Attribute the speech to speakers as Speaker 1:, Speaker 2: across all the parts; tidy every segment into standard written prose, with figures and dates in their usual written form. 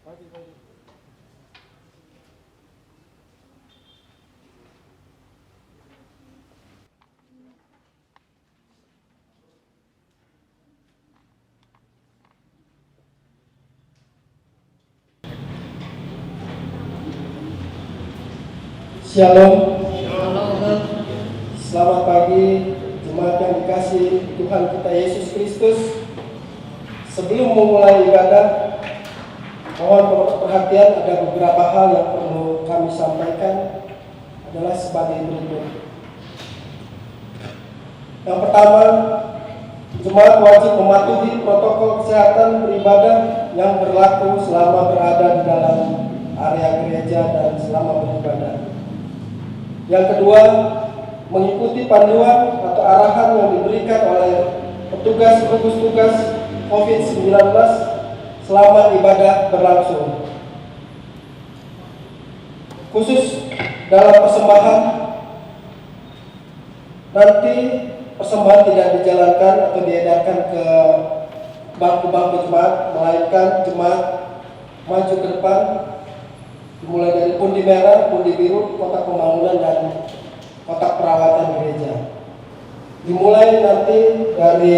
Speaker 1: Shalom. Selamat pagi jemaat yang dikasihi Tuhan kita Yesus Kristus. Sebelum memulai ibadah, mohon perhatian, ada beberapa hal yang perlu kami sampaikan adalah sebagai berikut. Yang pertama, jemaat wajib mematuhi protokol kesehatan beribadah yang berlaku selama berada di dalam area gereja dan selama beribadah. Yang kedua, mengikuti panduan atau arahan yang diberikan oleh petugas gugus tugas COVID-19 selama ibadah berlangsung. Khusus dalam persembahan, nanti persembahan tidak dijalankan atau diedarkan ke bangku-bangku jemaat, melainkan jemaat maju ke depan, dimulai dari pundi merah, pundi biru, kotak pembangunan dan kotak perawatan gereja. Dimulai nanti dari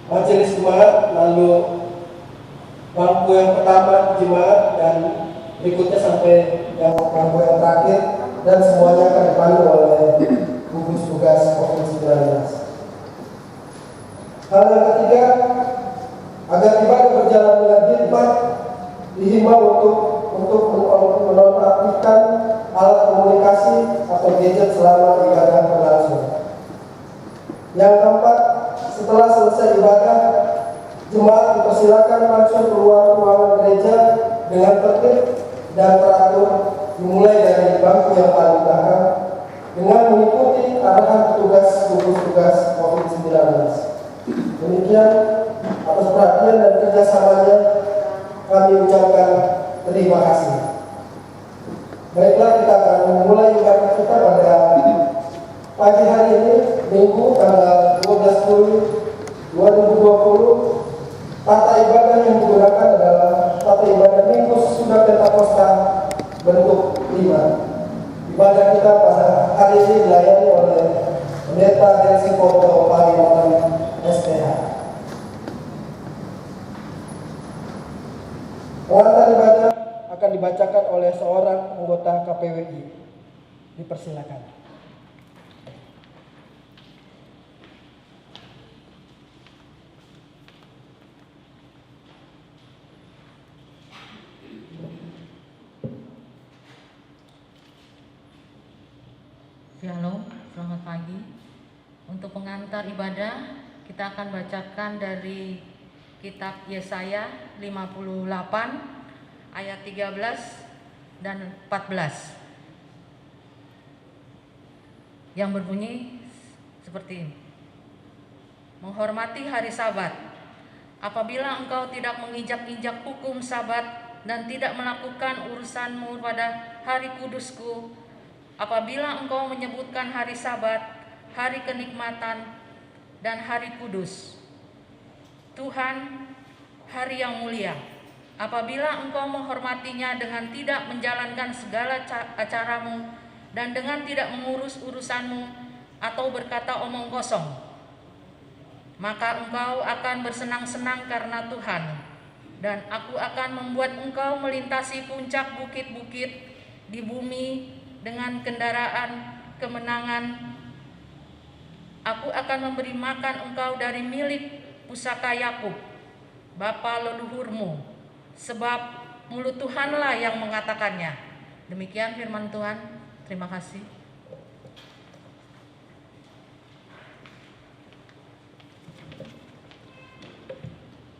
Speaker 1: majelis jemaat, lalu bangku yang pertama jemaat dan berikutnya sampai yang bangku yang terakhir, dan semuanya akan dipandu oleh gugus tugas COVID-19. Hal yang ketiga, agar ibadah berjalan dengan hikmat, dihimbau untuk menonaktifkan alat komunikasi atau gadget selama ibadah berlangsung. Yang keempat, setelah selesai ibadah, jemaat dipersilakan langsung keluar ruangan gereja dengan tertib dan teratur, dimulai dari bangku yang paling belakang dengan mengikuti arahan petugas gugus tugas COVID-19. Demikian, atas perhatian dan kerjasamanya kami ucapkan terima kasih. Baiklah, kita akan memulai ibadah kita pada pagi hari ini, Minggu tanggal 12 Juli 2020. Tata ibadah yang digunakan adalah tata ibadah Minggu Sesudah Pentakosta bentuk 5. Ibadah kita pada hari ini dilayani oleh Pendeta Delsi Poto Palimon SPH. Pengantar ibadah akan dibacakan oleh seorang anggota KPWI. Dipersilakan.
Speaker 2: Shalom, selamat pagi. Untuk pengantar ibadah, kita akan bacakan dari kitab Yesaya 58 ayat 13 dan 14 yang berbunyi seperti ini. Menghormati hari Sabat. Apabila engkau tidak menginjak-injak hukum Sabat dan tidak melakukan urusanmu pada hari kudusku, apabila engkau menyebutkan hari Sabat, hari kenikmatan, dan hari kudus, Tuhan, hari yang mulia, apabila engkau menghormatinya dengan tidak menjalankan segala acaramu dan dengan tidak mengurus urusanmu atau berkata omong kosong, maka engkau akan bersenang-senang karena Tuhan, dan aku akan membuat engkau melintasi puncak bukit-bukit di bumi dengan kendaraan kemenangan. Aku akan memberi makan engkau dari milik pusaka Yakub, bapa leluhurmu, sebab mulut Tuhanlah yang mengatakannya. Demikian firman Tuhan. Terima kasih.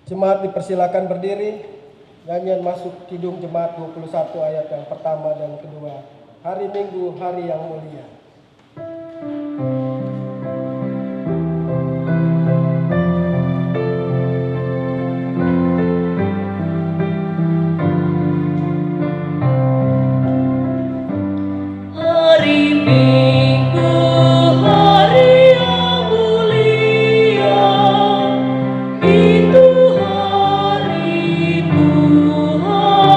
Speaker 1: Jemaat dipersilakan berdiri. Nyanyian masuk kidung jemaat 21 ayat yang pertama dan kedua. Hari Minggu, hari yang mulia.
Speaker 3: Itu hari Tuhan.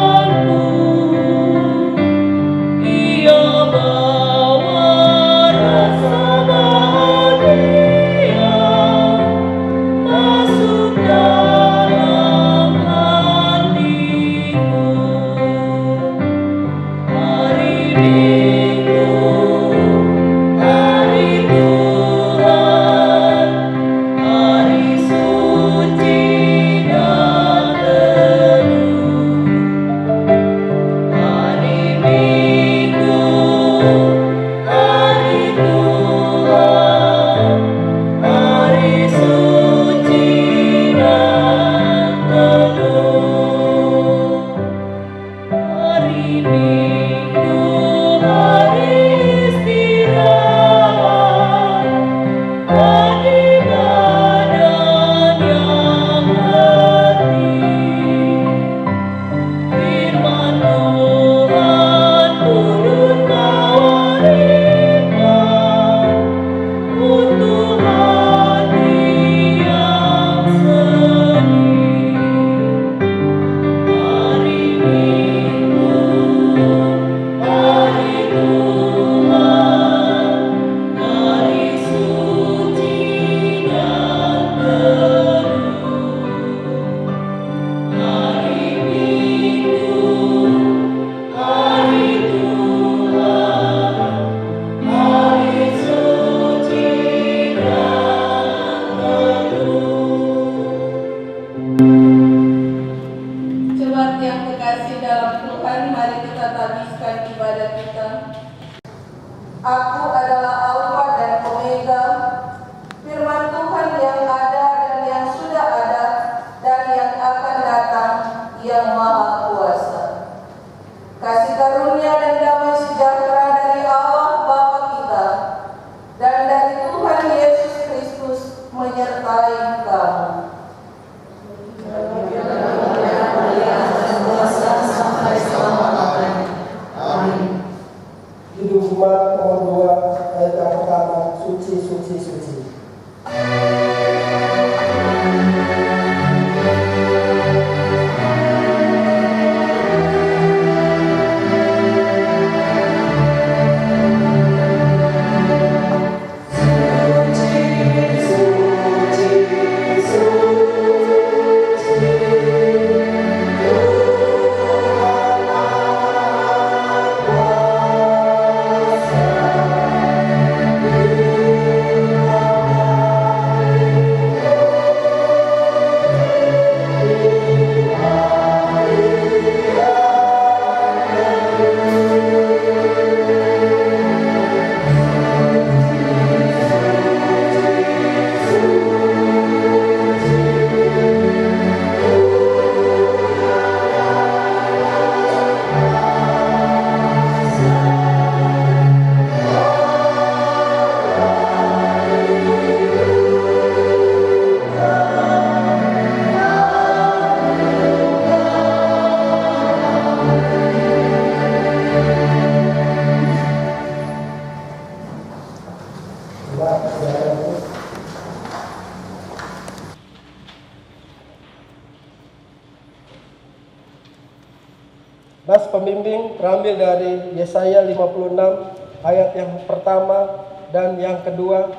Speaker 1: Nas pembimbing terambil dari Yesaya 56 ayat yang pertama dan yang kedua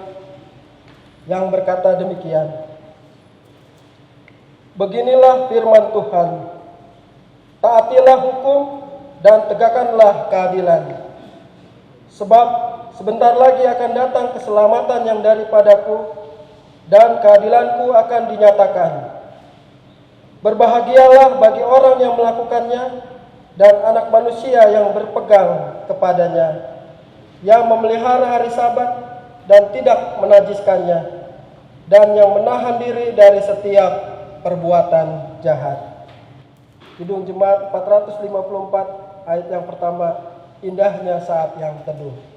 Speaker 1: yang berkata demikian. Beginilah firman Tuhan, taatilah hukum dan tegakkanlah keadilan. Sebab sebentar lagi akan datang keselamatan yang daripadaku dan keadilanku akan dinyatakan. Berbahagialah bagi orang yang melakukannya dan anak manusia yang berpegang kepadanya, yang memelihara hari Sabat dan tidak menajiskannya, dan yang menahan diri dari setiap perbuatan jahat. Kidung Jemaat 454 ayat yang pertama, indahnya saat yang teduh.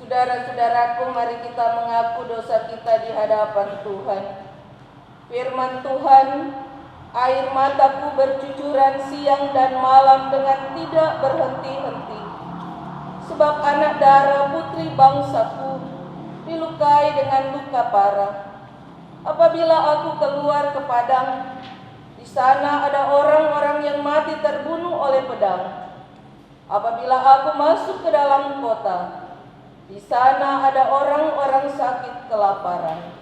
Speaker 3: Saudara-saudaraku, mari kita mengaku dosa kita di hadapan Tuhan. Firman Tuhan, air mataku bercucuran siang dan malam dengan tidak berhenti-henti. Sebab anak darah putri bangsaku dilukai dengan luka parah. Apabila aku keluar ke padang, di sana ada orang-orang yang mati terbunuh oleh pedang. Apabila aku masuk ke dalam kota, di sana ada orang-orang sakit kelaparan.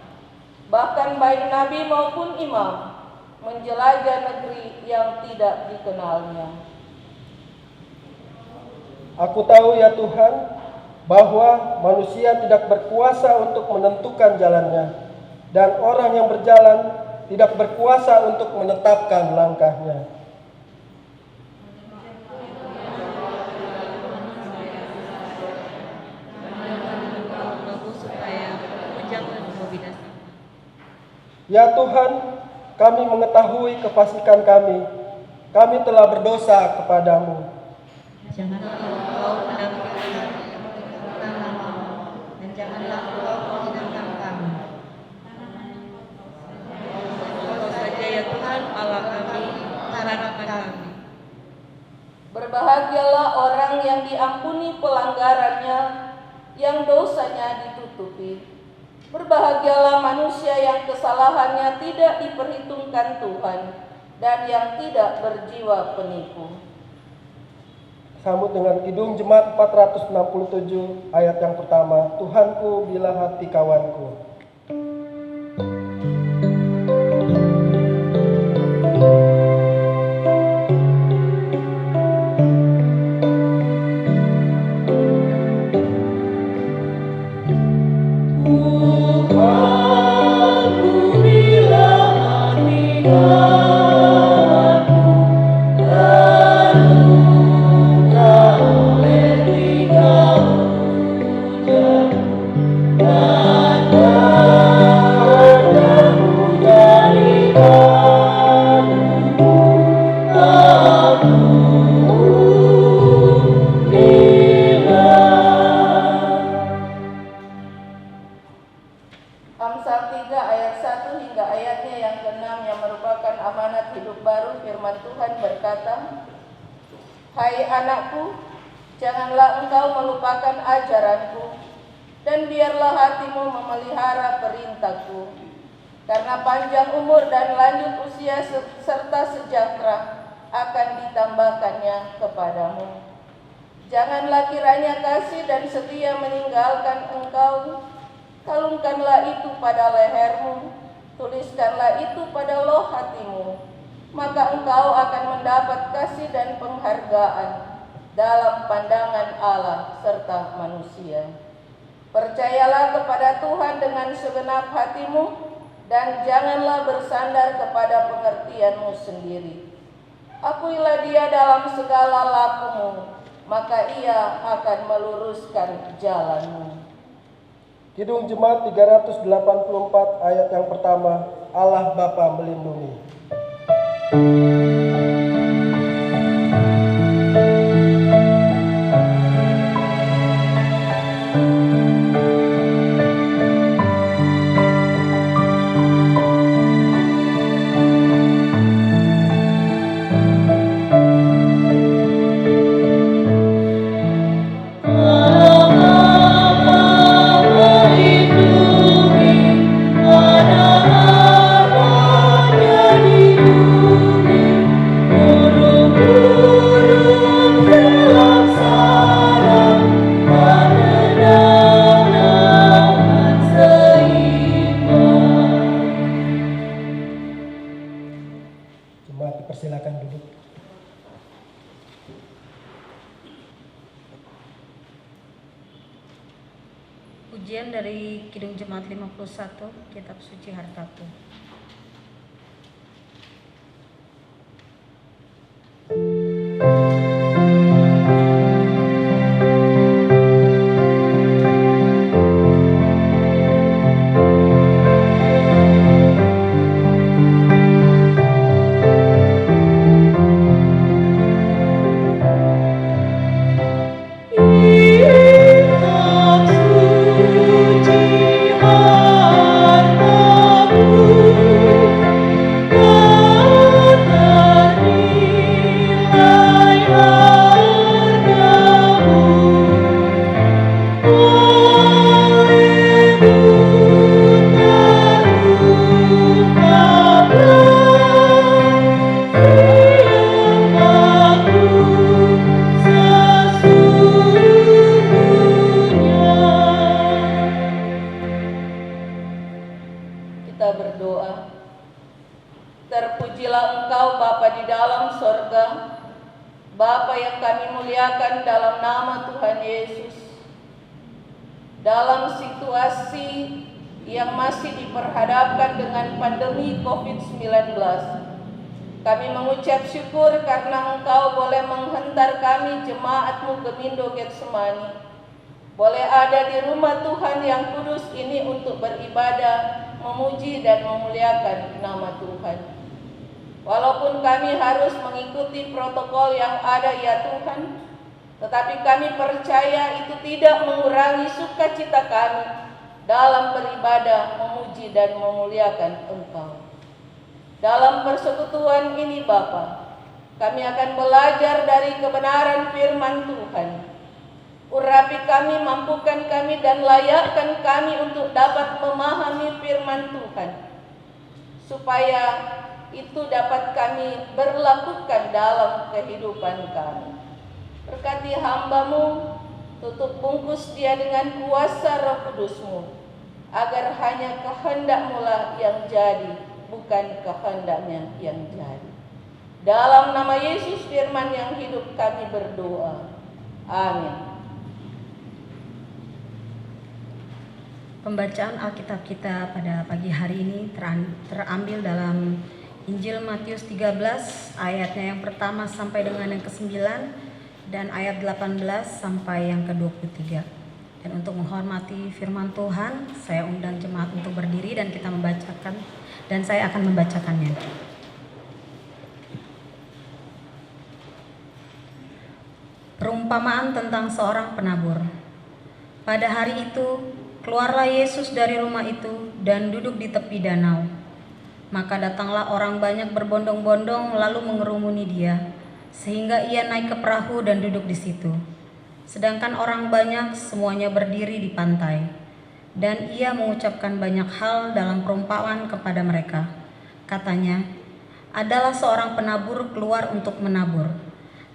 Speaker 3: Bahkan baik nabi maupun imam menjelajah negeri yang tidak dikenalnya.
Speaker 1: Aku tahu ya Tuhan, bahwa manusia tidak berkuasa untuk menentukan jalannya, dan orang yang berjalan tidak berkuasa untuk menetapkan langkahnya. Ya Tuhan, kami mengetahui kefasikan kami. Kami telah berdosa kepadamu.
Speaker 4: Janganlah engkau menampilkan tentang namamu, dan janganlah engkau menghinakan kami. Engkau saja ya Tuhan Allah kami, harapan kami.
Speaker 3: Berbahagialah orang yang diampuni pelanggarannya, yang dosanya ditutupi. Berbahagialah manusia yang kesalahannya tidak diperhitungkan Tuhan, dan yang tidak berjiwa penipu.
Speaker 1: Sambut dengan Kidung Jemaat 467 ayat yang pertama, Tuhanku bila hati kawanku.
Speaker 3: Amsal 3 ayat 1 hingga ayatnya yang ke-6 yang merupakan amanat hidup baru, firman Tuhan berkata, Hai anakku, janganlah engkau melupakan ajaranku, dan biarlah hatimu memelihara perintahku. Karena panjang umur dan lanjut usia serta sejahtera akan ditambahkannya kepadamu. Janganlah kiranya kasih dan setia meninggalkan engkau. Kalungkanlah itu pada lehermu, tuliskanlah itu pada loh hatimu. Maka engkau akan mendapat kasih dan penghargaan dalam pandangan Allah serta manusia. Percayalah kepada Tuhan dengan segenap hatimu, dan janganlah bersandar kepada pengertianmu sendiri. Akuilah Dia dalam segala lakumu, maka Ia akan meluruskan jalanmu.
Speaker 1: Kidung Jemaat 384 ayat yang pertama, Allah Bapa melindungi. Persilakan duduk.
Speaker 2: Pujian dari Kidung Jemaat 51, Kitab Suci Hartaku.
Speaker 3: Kita berdoa. Terpujilah Engkau Bapa di dalam sorga, Bapa yang kami muliakan dalam nama Tuhan Yesus. Dalam situasi yang masih diperhadapkan dengan pandemi COVID-19, kami mengucap syukur karena Engkau boleh menghantar kami jemaat-Mu Gemindo Getsemani, boleh ada di rumah Tuhan yang kudus ini untuk beribadah, memuji dan memuliakan nama Tuhan. Walaupun kami harus mengikuti protokol yang ada ya Tuhan, tetapi kami percaya itu tidak mengurangi sukacita kami dalam beribadah, memuji dan memuliakan Engkau. Dalam persekutuan ini Bapa, kami akan belajar dari kebenaran firman Tuhan. Urapi kami, mampukan kami, dan layakkan kami untuk dapat memahami firman Tuhan, supaya itu dapat kami berlakukan dalam kehidupan kami. Berkati hamba-Mu, tutup bungkus dia dengan kuasa Roh Kudus-Mu, agar hanya kehendak-Mu lah yang jadi, bukan kehendaknya yang jadi. Dalam nama Yesus firman yang hidup kami berdoa. Amin.
Speaker 2: Pembacaan Alkitab kita pada pagi hari ini terambil dalam Injil Matius 13 ayatnya yang pertama sampai dengan yang ke-9 dan ayat 18 sampai yang ke-23. Dan untuk menghormati firman Tuhan, saya undang jemaat untuk berdiri dan kita membacakan, dan saya akan membacakannya. Perumpamaan tentang seorang penabur. Pada hari itu, keluarlah Yesus dari rumah itu dan duduk di tepi danau. Maka datanglah orang banyak berbondong-bondong lalu mengerumuni dia, sehingga ia naik ke perahu dan duduk di situ.
Speaker 5: sedangkan orang banyak semuanya berdiri di pantai. Dan ia mengucapkan banyak hal dalam perumpamaan kepada mereka. Katanya, adalah seorang penabur keluar untuk menabur.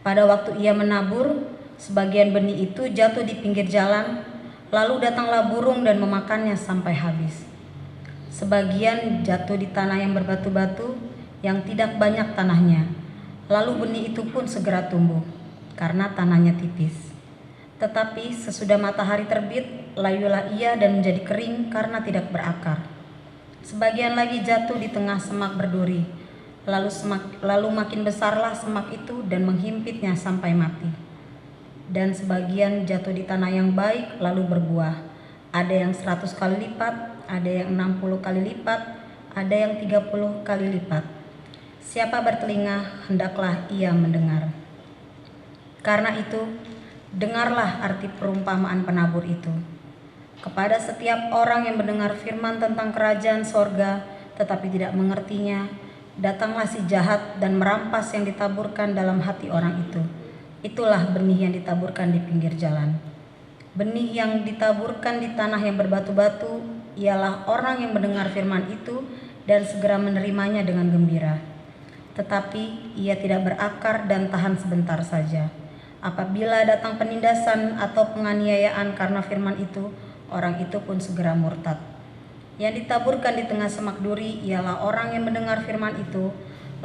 Speaker 5: Pada waktu ia menabur, sebagian benih itu jatuh di pinggir jalan, lalu datanglah burung dan memakannya sampai habis. Sebagian jatuh di tanah yang berbatu-batu, yang tidak banyak tanahnya. Lalu benih itu pun segera tumbuh, karena tanahnya tipis. Tetapi sesudah matahari terbit, layulah ia dan menjadi kering karena tidak berakar. Sebagian lagi jatuh di tengah semak berduri, lalu makin besarlah semak itu dan menghimpitnya sampai mati. Dan sebagian jatuh di tanah yang baik lalu berbuah. Ada yang 100 kali lipat, ada yang 60 kali lipat, ada yang 30 kali lipat. Siapa bertelinga, hendaklah ia mendengar. Karena itu, dengarlah arti perumpamaan penabur itu. Kepada setiap orang yang mendengar firman tentang kerajaan sorga, tetapi tidak mengertinya, datanglah si jahat dan merampas yang ditaburkan dalam hati orang itu. Itulah benih yang ditaburkan di pinggir jalan. Benih yang ditaburkan di tanah yang berbatu-batu, ialah orang yang mendengar firman itu dan segera menerimanya dengan gembira. Tetapi ia tidak berakar dan tahan sebentar saja. Apabila datang penindasan atau penganiayaan karena firman itu, orang itu pun segera murtad. Yang ditaburkan di tengah semak duri ialah orang yang mendengar firman itu,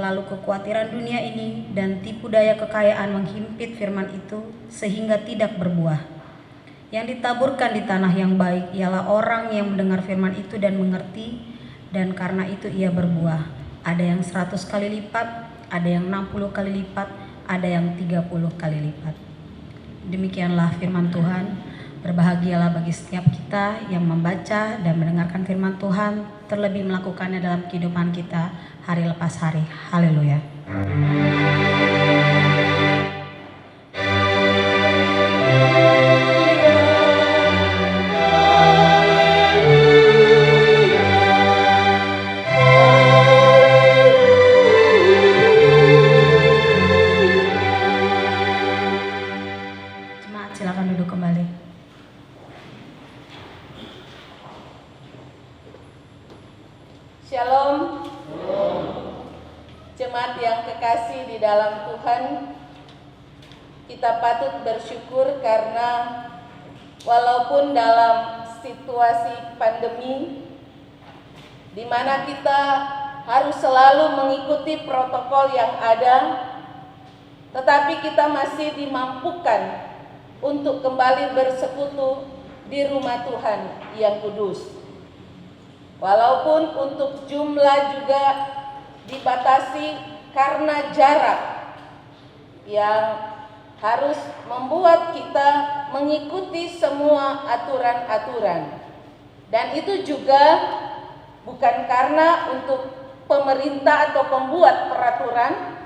Speaker 5: lalu kekhawatiran dunia ini dan tipu daya kekayaan menghimpit firman itu sehingga tidak berbuah. Yang ditaburkan di tanah yang baik ialah orang yang mendengar firman itu dan mengerti, dan karena itu ia berbuah. Ada yang 100 kali lipat, ada yang 60 kali lipat, ada yang 30 kali lipat. Demikianlah firman Tuhan. Berbahagialah bagi setiap kita yang membaca dan mendengarkan firman Tuhan, terlebih melakukannya dalam kehidupan kita hari lepas hari. Haleluya. Silakan duduk kembali.
Speaker 3: Shalom. Jemaat yang kekasih di dalam Tuhan, kita patut bersyukur karena walaupun dalam situasi pandemi di mana kita harus selalu mengikuti protokol yang ada, tetapi kita masih dimampukan untuk kembali bersekutu di rumah Tuhan yang kudus. Walaupun untuk jumlah juga dibatasi karena jarak yang harus membuat kita mengikuti semua aturan-aturan. Dan itu juga bukan karena untuk pemerintah atau pembuat peraturan,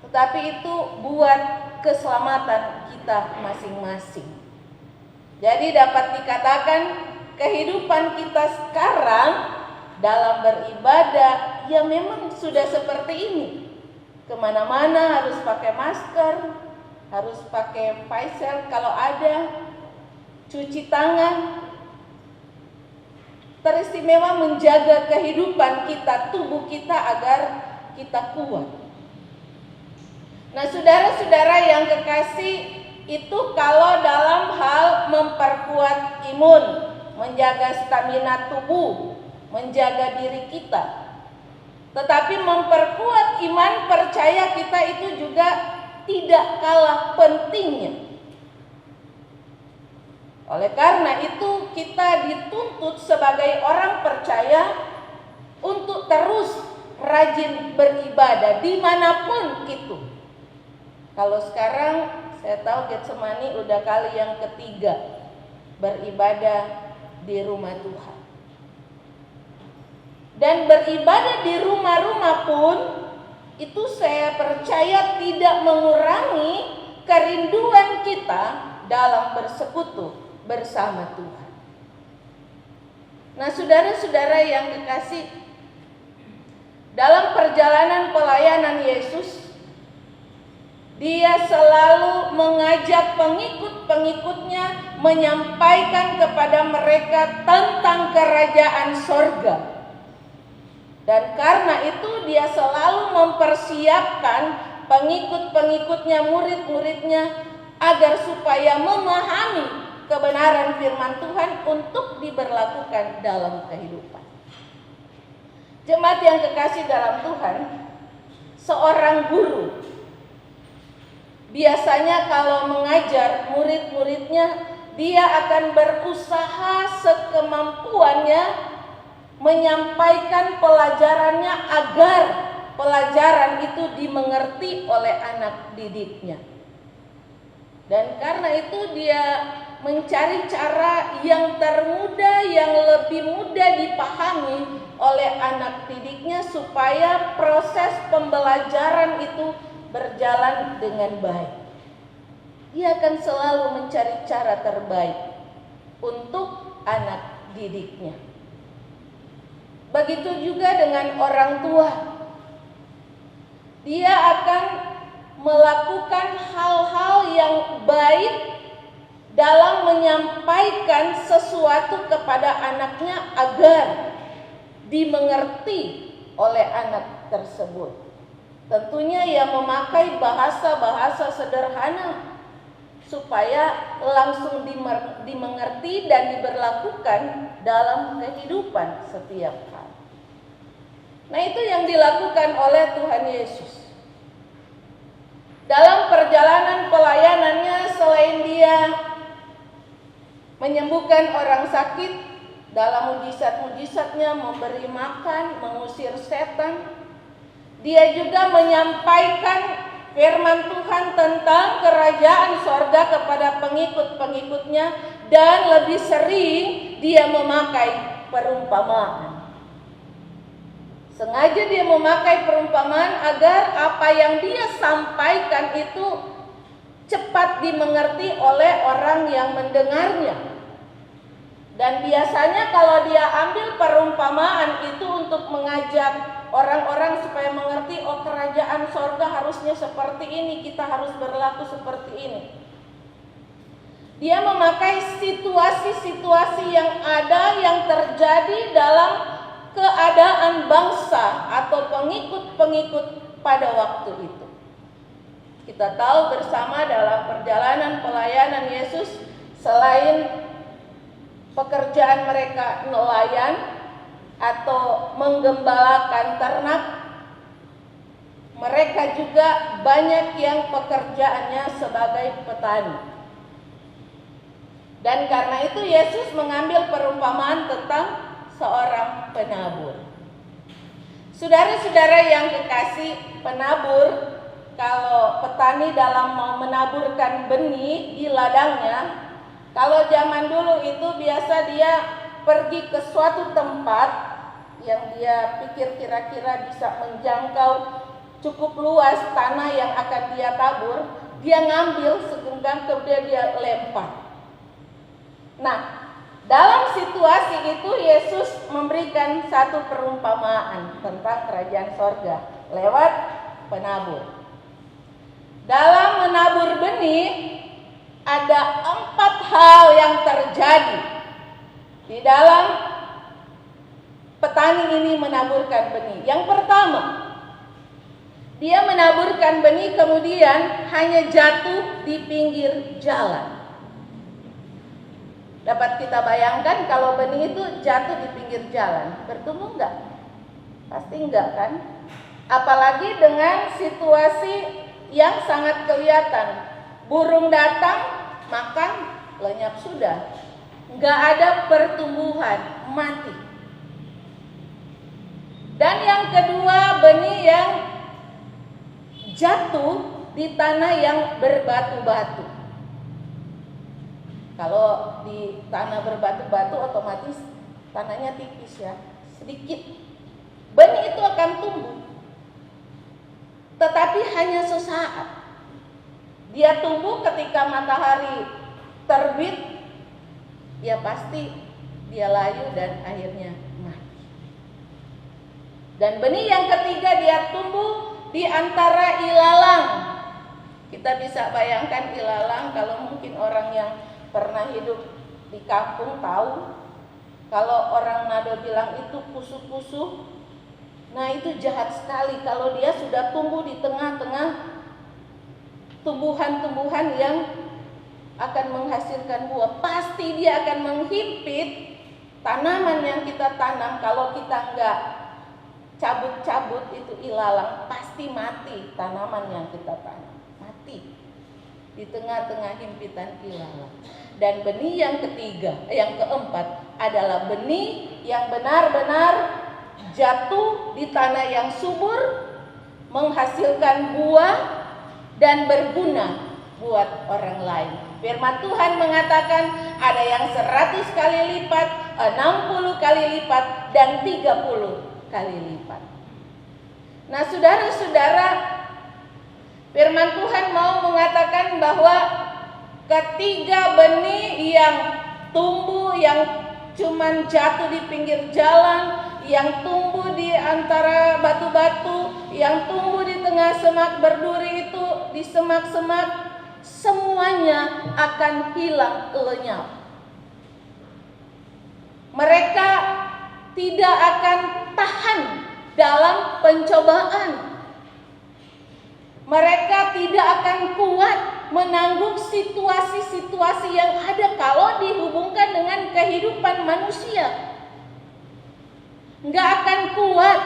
Speaker 3: tetapi itu buat keselamatan kita masing-masing. Jadi dapat dikatakan kehidupan kita sekarang dalam beribadah ya memang sudah seperti ini. Kemana-mana harus pakai masker, harus pakai facial kalau ada, cuci tangan. Teristimewa menjaga kehidupan kita, tubuh kita agar kita kuat. Nah, saudara-saudara yang kekasih, itu kalau dalam hal memperkuat imun, menjaga stamina tubuh, menjaga diri kita. Tetapi memperkuat iman percaya kita itu juga tidak kalah pentingnya. Oleh karena itu kita dituntut sebagai orang percaya untuk terus rajin beribadah dimanapun itu. Kalau sekarang saya tahu Getsemani udah kali yang ketiga beribadah di rumah Tuhan. Dan beribadah di rumah-rumah pun itu saya percaya tidak mengurangi kerinduan kita dalam bersekutu bersama Tuhan. Nah, saudara-saudara yang kekasih, dalam perjalanan pelayanan Yesus, Dia selalu mengajak pengikut-pengikut menyampaikan kepada mereka tentang kerajaan sorga. Dan karena itu dia selalu mempersiapkan pengikut-pengikutnya, murid-muridnya, agar supaya memahami kebenaran firman Tuhan untuk diberlakukan dalam kehidupan. Jemaat yang kekasih dalam Tuhan, seorang guru biasanya kalau mengajar murid-muridnya, dia akan berusaha sekemampuannya menyampaikan pelajarannya agar pelajaran itu dimengerti oleh anak didiknya. Dan karena itu dia mencari cara yang termudah, yang lebih mudah dipahami oleh anak didiknya supaya proses pembelajaran itu berjalan dengan baik. Dia akan selalu mencari cara terbaik untuk anak didiknya. Begitu juga dengan orang tua. Dia akan melakukan hal-hal yang baik dalam menyampaikan sesuatu kepada anaknya agar dimengerti oleh anak tersebut. Tentunya ia memakai bahasa-bahasa sederhana supaya langsung dimengerti dan diberlakukan dalam kehidupan setiap hari. Nah, itu yang dilakukan oleh Tuhan Yesus. Dalam perjalanan pelayanannya, selain dia menyembuhkan orang sakit, dalam mujizat-mujizatnya memberi makan, mengusir setan, dia juga menyampaikan firman Tuhan tentang kerajaan sorga kepada pengikut-pengikutnya, dan lebih sering dia memakai perumpamaan. Sengaja dia memakai perumpamaan agar apa yang dia sampaikan itu cepat dimengerti oleh orang yang mendengarnya. Dan biasanya kalau dia ambil perumpamaan itu untuk mengajak orang-orang supaya mengerti, oh kerajaan sorga harusnya seperti ini, kita harus berlaku seperti ini. Dia memakai situasi-situasi yang ada, yang terjadi dalam keadaan bangsa atau pengikut-pengikut pada waktu itu. Kita tahu bersama dalam perjalanan pelayanan Yesus, selain pekerjaan mereka nelayan atau menggembalakan ternak, mereka juga banyak yang pekerjaannya sebagai petani. Dan karena itu Yesus mengambil perumpamaan tentang seorang penabur. Saudara-saudara yang kekasih, penabur, kalau petani dalam mau menaburkan benih di ladangnya, kalau zaman dulu itu biasa dia pergi ke suatu tempat yang dia pikir kira-kira bisa menjangkau cukup luas tanah yang akan dia tabur, dia ngambil segenggam kemudian dia lempar. Nah, dalam situasi itu Yesus memberikan satu perumpamaan tentang kerajaan sorga lewat penabur. Dalam menabur benih ada 4 hal yang terjadi di dalam petani ini menaburkan benih. Yang pertama, dia menaburkan benih kemudian hanya jatuh di pinggir jalan. Dapat kita bayangkan kalau benih itu jatuh di pinggir jalan, bertumbuh enggak? Pasti enggak kan? Apalagi dengan situasi yang sangat kelihatan. Burung datang, makan, lenyap sudah. Enggak ada pertumbuhan, mati. Dan yang kedua, benih yang jatuh di tanah yang berbatu-batu. Kalau di tanah berbatu-batu otomatis tanahnya tipis ya, sedikit. Benih itu akan tumbuh. Tetapi hanya sesaat. Dia tumbuh ketika matahari terbit, ya pasti dia layu dan akhirnya mati. Dan benih yang ketiga dia tumbuh di antara ilalang. Kita bisa bayangkan ilalang, kalau mungkin orang yang pernah hidup di kampung tahu kalau orang Nado bilang itu pusuh-pusuh. Nah, itu jahat sekali kalau dia sudah tumbuh di tengah-tengah tumbuhan-tumbuhan yang akan menghasilkan buah. Pasti dia akan menghimpit tanaman yang kita tanam. Kalau kita enggak cabut-cabut itu ilalang, pasti mati tanaman yang kita tanam. Mati di tengah-tengah himpitan ilalang. Dan benih yang keempat adalah benih yang benar-benar jatuh di tanah yang subur, menghasilkan buah dan berguna buat orang lain. Firman Tuhan mengatakan ada yang 100 kali lipat, 60 kali lipat, dan 30 kali lipat. Nah, saudara-saudara, firman Tuhan mau mengatakan bahwa ketiga benih yang tumbuh, yang cuman jatuh di pinggir jalan, yang tumbuh di antara batu-batu, yang tumbuh di tengah semak berduri itu, di semak-semak, semuanya akan hilang lenyap. Mereka tidak akan tahan dalam pencobaan. Mereka tidak akan kuat menanggung situasi-situasi yang ada kalau dihubungkan dengan kehidupan manusia. Nggak akan kuat.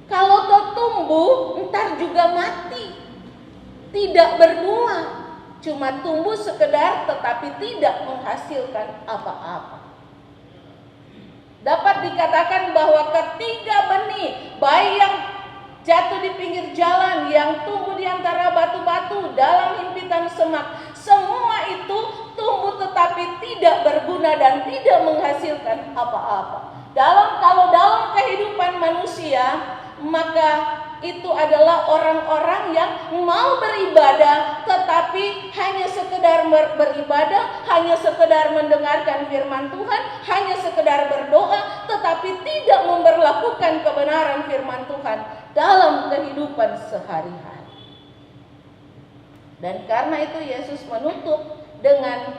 Speaker 3: Kalau kau tumbuh, ntar juga mati. Tidak berbuah, cuma tumbuh sekedar tetapi tidak menghasilkan apa-apa. Dapat dikatakan bahwa ketiga benih, baik yang jatuh di pinggir jalan, yang tumbuh di antara batu-batu, dalam himpitan semak, semua itu tumbuh tetapi tidak berguna dan tidak menghasilkan apa-apa. Kalau dalam kehidupan manusia, maka itu adalah orang-orang yang mau beribadah tetapi hanya sekedar beribadah, hanya sekedar mendengarkan firman Tuhan, hanya sekedar berdoa tetapi tidak memberlakukan kebenaran firman Tuhan dalam kehidupan sehari-hari. Dan karena itu Yesus menutup dengan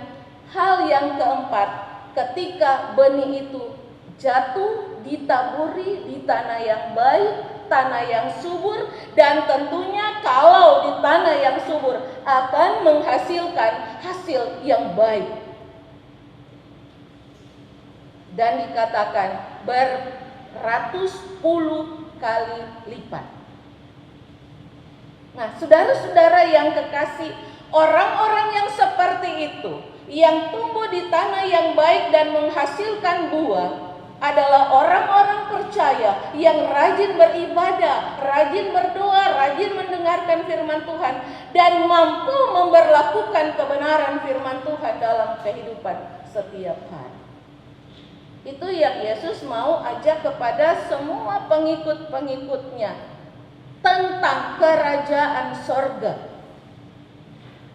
Speaker 3: hal yang keempat, ketika benih itu jatuh, ditaburi di tanah yang baik, tanah yang subur, dan tentunya kalau di tanah yang subur akan menghasilkan hasil yang baik. Dan dikatakan beratus puluh kali lipat. Nah, saudara-saudara yang kekasih, orang-orang yang seperti itu, yang tumbuh di tanah yang baik dan menghasilkan buah, adalah orang-orang percaya yang rajin beribadah, rajin berdoa, rajin mendengarkan firman Tuhan, dan mampu memberlakukan kebenaran firman Tuhan dalam kehidupan setiap hari. Itu yang Yesus mau ajak kepada semua pengikut-pengikutnya tentang kerajaan sorga,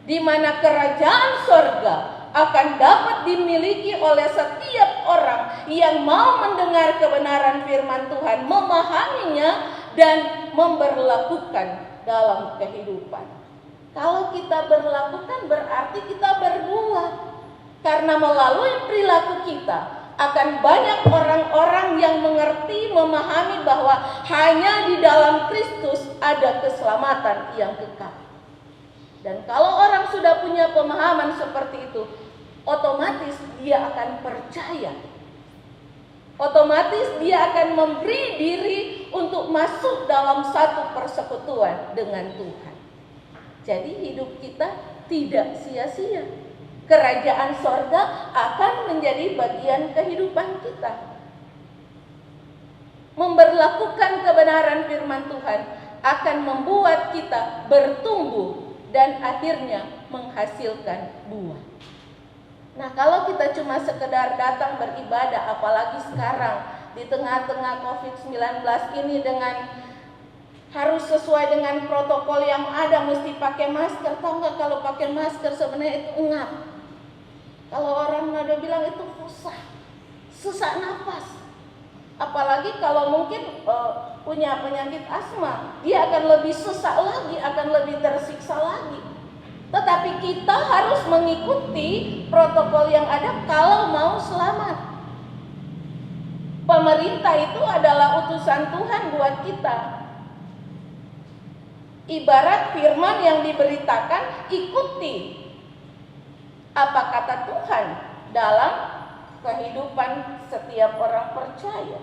Speaker 3: di mana kerajaan sorga akan dapat dimiliki oleh setiap orang yang mau mendengar kebenaran firman Tuhan, memahaminya, dan memberlakukan dalam kehidupan. Kalau kita berlakukan berarti kita berbuah. Karena melalui perilaku kita akan banyak orang-orang yang mengerti, memahami bahwa hanya di dalam Kristus ada keselamatan yang kekal. Dan kalau orang sudah punya pemahaman seperti itu, otomatis dia akan percaya. Otomatis dia akan memberi diri untuk masuk dalam satu persekutuan dengan Tuhan. Jadi hidup kita tidak sia-sia. Kerajaan sorga akan menjadi bagian kehidupan kita. Memberlakukan kebenaran firman Tuhan akan membuat kita bertumbuh dan akhirnya menghasilkan buah. Nah, kalau kita cuma sekedar datang beribadah, apalagi sekarang di tengah-tengah COVID-19 ini dengan harus sesuai dengan protokol yang ada, mesti pakai masker. Tahu nggak kalau pakai masker sebenarnya itu ngap. Kalau orang ada bilang itu susah nafas. Apalagi kalau mungkin punya penyakit asma, dia akan lebih susah lagi, akan lebih tersiksa lagi. Tetapi kita harus mengikuti protokol yang ada kalau mau selamat. Pemerintah itu adalah utusan Tuhan buat kita. Ibarat firman yang diberitakan, ikuti apa kata Tuhan dalam kehidupan setiap orang percaya.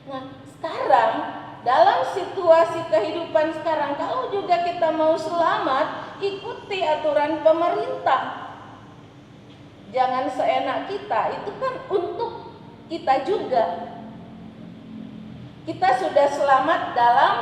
Speaker 3: Nah, sekarang dalam situasi kehidupan sekarang, kalau juga kita mau selamat, ikuti aturan pemerintah. Jangan seenak kita, itu kan untuk kita juga. Kita sudah selamat dalam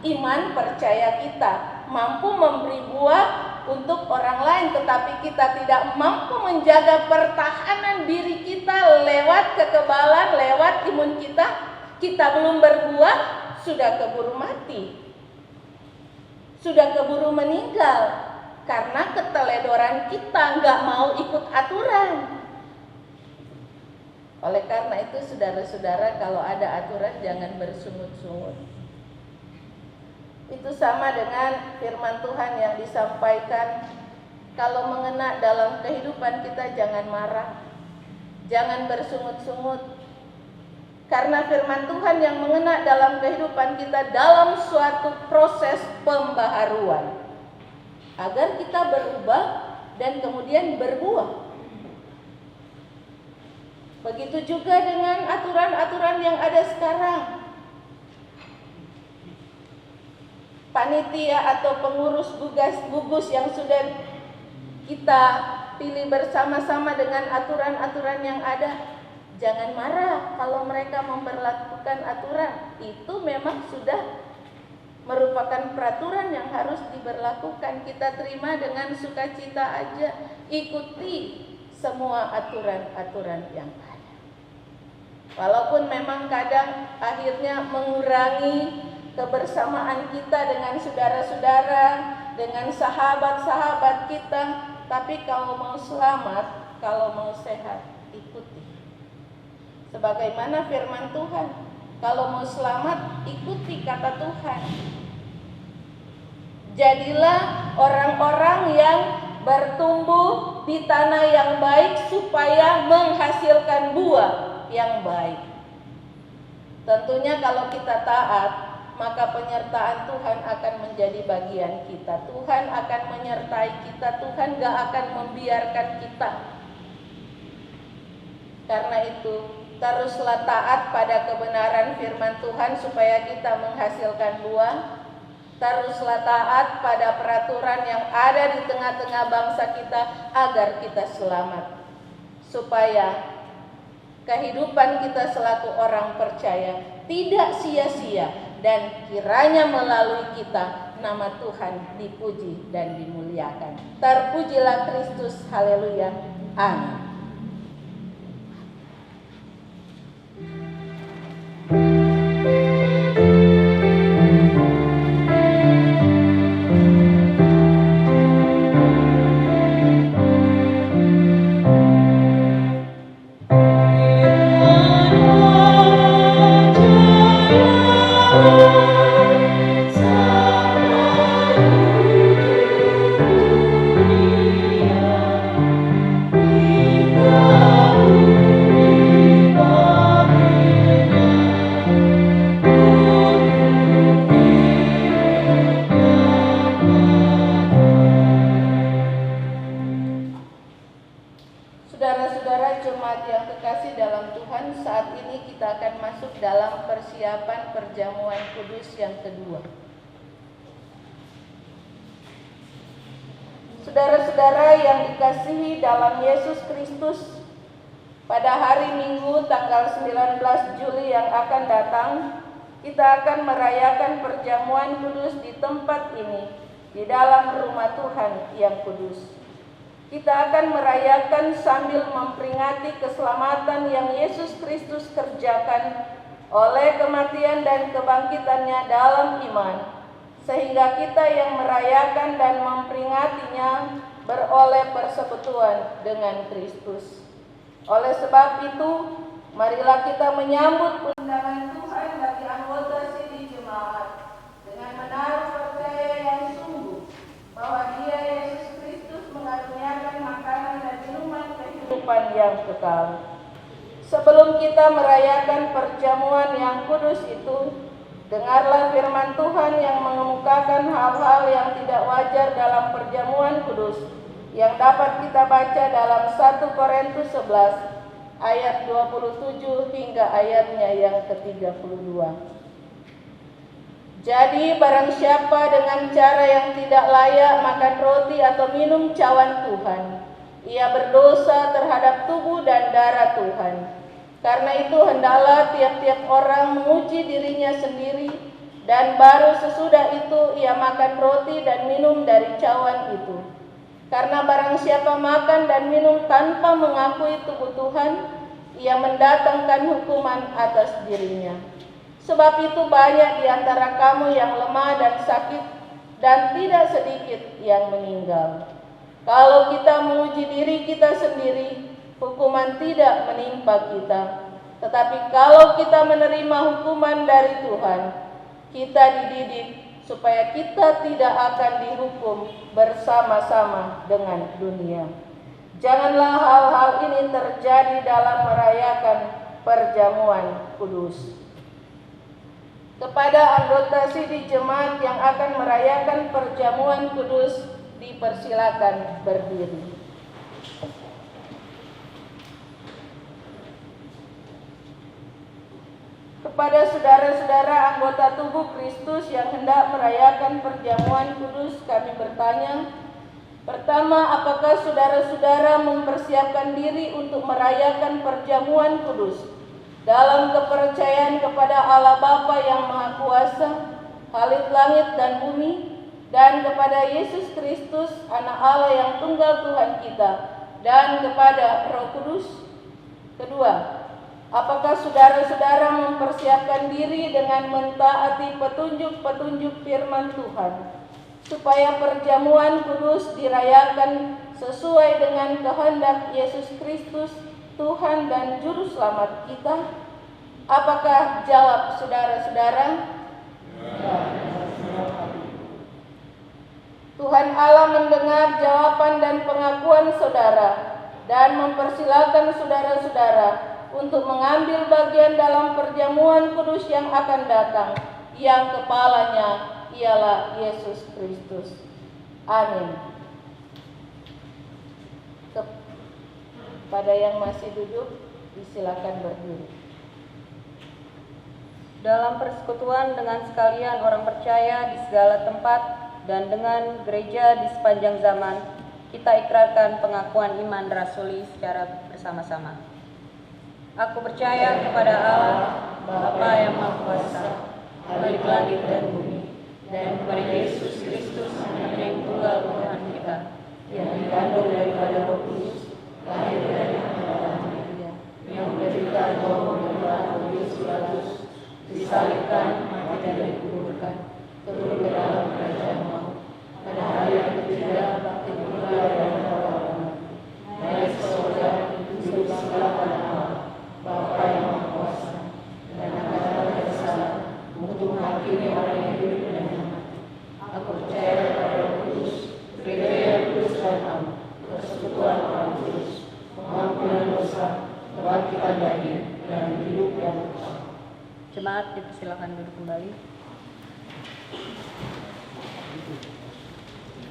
Speaker 3: iman percaya kita, mampu memberi buah untuk orang lain, tetapi kita tidak mampu menjaga pertahanan diri kita lewat kekebalan, lewat imun kita belum berbuah, sudah keburu mati, sudah keburu meninggal, karena keteledoran kita nggak mau ikut aturan. Oleh karena itu, saudara-saudara, kalau ada aturan jangan bersungut-sungut. Itu sama dengan firman Tuhan yang disampaikan, kalau mengena dalam kehidupan kita jangan marah, jangan bersungut-sungut. Karena firman Tuhan yang mengena dalam kehidupan kita dalam suatu proses pembaharuan, agar kita berubah dan kemudian berbuah. Begitu juga dengan aturan-aturan yang ada sekarang. Panitia atau pengurus gugus yang sudah kita pilih bersama-sama dengan aturan-aturan yang ada, jangan marah kalau mereka memperlakukan aturan. Itu memang sudah merupakan peraturan yang harus diberlakukan. Kita terima dengan sukacita aja, ikuti semua aturan-aturan yang ada. Walaupun memang kadang akhirnya mengurangi kebersamaan kita dengan saudara-saudara, dengan sahabat-sahabat kita, tapi kalau mau selamat, kalau mau sehat, ikuti. Sebagaimana firman Tuhan, kalau mau selamat, ikuti kata Tuhan. Jadilah orang-orang yang bertumbuh di tanah yang baik supaya menghasilkan buah yang baik. Tentunya kalau kita taat, maka penyertaan Tuhan akan menjadi bagian kita. Tuhan akan menyertai kita. Tuhan gak akan membiarkan kita. Karena itu, teruslah taat pada kebenaran firman Tuhan supaya kita menghasilkan buah. Teruslah taat pada peraturan yang ada di tengah-tengah bangsa kita agar kita selamat. Supaya kehidupan kita selaku orang percaya tidak sia-sia, dan kiranya melalui kita nama Tuhan dipuji dan dimuliakan. Terpujilah Kristus, haleluya, amin. Saudara-saudara jemaat yang kekasih dalam Tuhan, saat ini kita akan masuk dalam persiapan perjamuan kudus yang kedua. Saudara-saudara yang dikasihi dalam Yesus Kristus, pada hari Minggu tanggal 19 Juli yang akan datang, kita akan merayakan perjamuan kudus di tempat ini, di dalam rumah Tuhan yang kudus. Kita akan merayakan sambil memperingati keselamatan yang Yesus Kristus kerjakan oleh kematian dan kebangkitannya dalam iman, sehingga kita yang merayakan dan memperingatinya beroleh persekutuan dengan Kristus. Oleh sebab itu, marilah kita menyambut undangan Tuhan bagi anggota sidih jemaat dengan menaruh percaya yang sungguh bahwa Dia Yesus kehidupan yang kekal. Sebelum kita merayakan perjamuan yang kudus itu, dengarlah firman Tuhan yang mengemukakan hal-hal yang tidak wajar dalam perjamuan kudus yang dapat kita baca dalam 1 Korintus 11 ayat 27 hingga ayatnya yang ke-32. Jadi barang siapa dengan cara yang tidak layak makan roti atau minum cawan Tuhan, ia berdosa terhadap tubuh dan darah Tuhan. Karena itu hendaklah tiap-tiap orang menguji dirinya sendiri, dan baru sesudah itu ia makan roti dan minum dari cawan itu. Karena barang siapa makan dan minum tanpa mengakui tubuh Tuhan, ia mendatangkan hukuman atas dirinya. Sebab itu banyak di antara kamu yang lemah dan sakit, dan tidak sedikit yang meninggal. Kalau kita menguji diri kita sendiri, hukuman tidak menimpa kita. Tetapi kalau kita menerima hukuman dari Tuhan, kita dididik supaya kita tidak akan dihukum bersama-sama dengan dunia. Janganlah hal-hal ini terjadi dalam merayakan perjamuan kudus. Kepada anggota sidih jemaat yang akan merayakan perjamuan kudus, dipersilakan berdiri. Kepada saudara-saudara anggota tubuh Kristus yang hendak merayakan perjamuan kudus, kami bertanya, pertama, apakah saudara-saudara mempersiapkan diri untuk merayakan perjamuan kudus dalam kepercayaan kepada Allah Bapa yang Maha Kuasa, Khalik langit dan bumi, dan kepada Yesus Kristus, Anak Allah yang tunggal Tuhan kita, dan kepada Roh Kudus? Kedua, apakah saudara-saudara mempersiapkan diri dengan mentaati petunjuk-petunjuk firman Tuhan, supaya perjamuan kudus dirayakan sesuai dengan kehendak Yesus Kristus, Tuhan dan Juru Selamat kita? Apakah jawab saudara-saudara? Ya. Tuhan Allah mendengar jawaban dan pengakuan saudara dan mempersilakan saudara-saudara untuk mengambil bagian dalam perjamuan kudus yang akan datang, yang kepalanya ialah Yesus Kristus. Amin. Kepada yang masih duduk, disilakan berdiri.
Speaker 5: Dalam persekutuan dengan sekalian orang percaya di segala tempat dan dengan gereja di sepanjang zaman, kita ikrarkan pengakuan iman rasuli secara bersama-sama. Aku percaya kepada Allah, Bapa yang Maha Kuasa, Khalik langit dan bumi, dan kepada Yesus Kristus, Anak yang tunggal Tuhan kita, yang dikandung daripada Roh Kudus, lahir dari Maria, yang menderita bawah pemerintahan Pontius Pilatus, disalibkan, mati dan dikuburkan, turun ke dalam kerajaan maut. Pada hari yang ketiga, bangkit pula dari orang mati. Naik ke surga, duduk sebelah kanan Allah, Bapa yang Maha Kuasa, dan akan datang ke sana untuk menghakimi orang yang hidup dan yang mati. Aku percaya kepada Roh Kudus, gereja yang kudus dan am, persekutuan orang kudus, pengampunan dosa, kebangkitan daging, dan hidup yang kekal. Jemaat dipersilakan duduk kembali.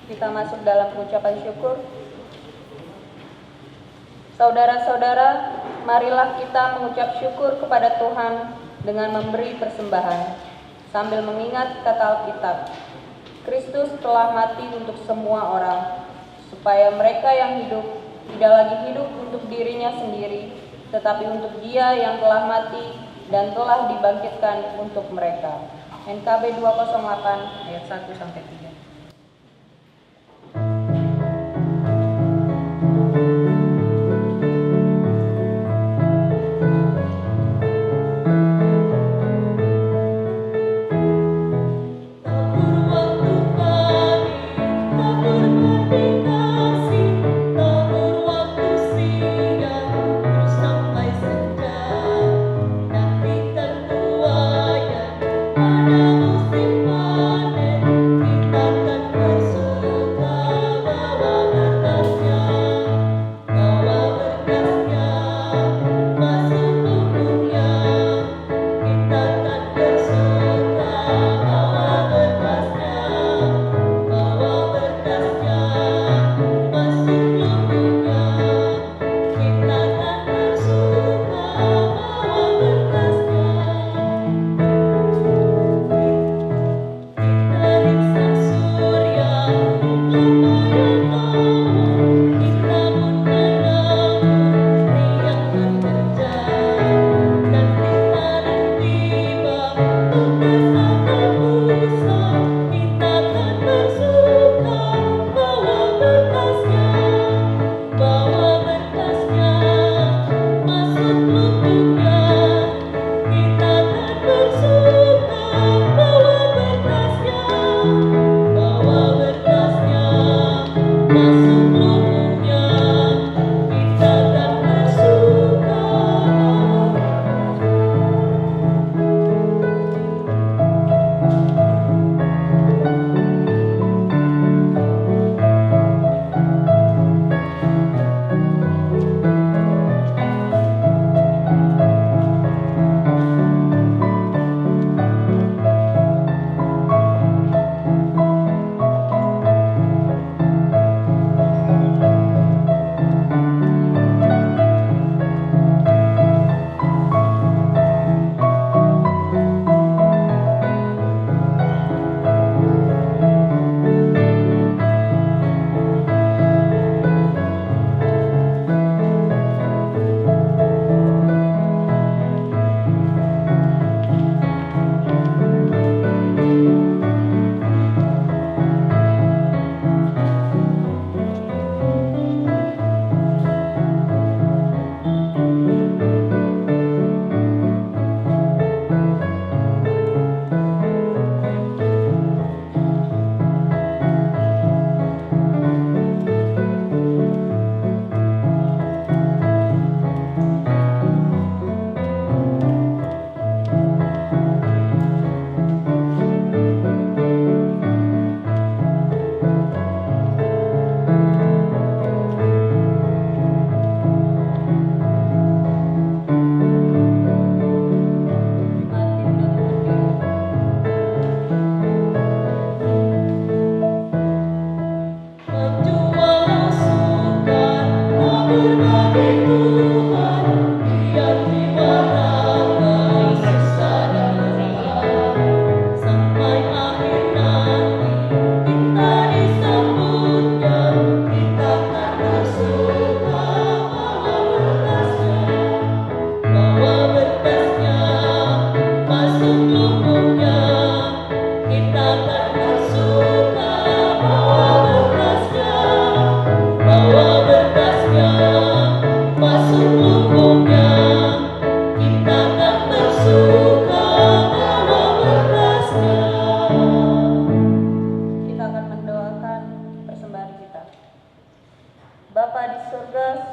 Speaker 5: Kita masuk dalam pengucapan syukur. Saudara-saudara, marilah kita mengucap syukur kepada Tuhan dengan memberi persembahan, sambil mengingat kata Alkitab, Kristus telah mati untuk semua orang, supaya mereka yang hidup tidak lagi hidup untuk dirinya sendiri, tetapi untuk Dia yang telah mati dan telah dibangkitkan untuk mereka. NKB 208 ayat 1-3.
Speaker 6: Pada musim panen kita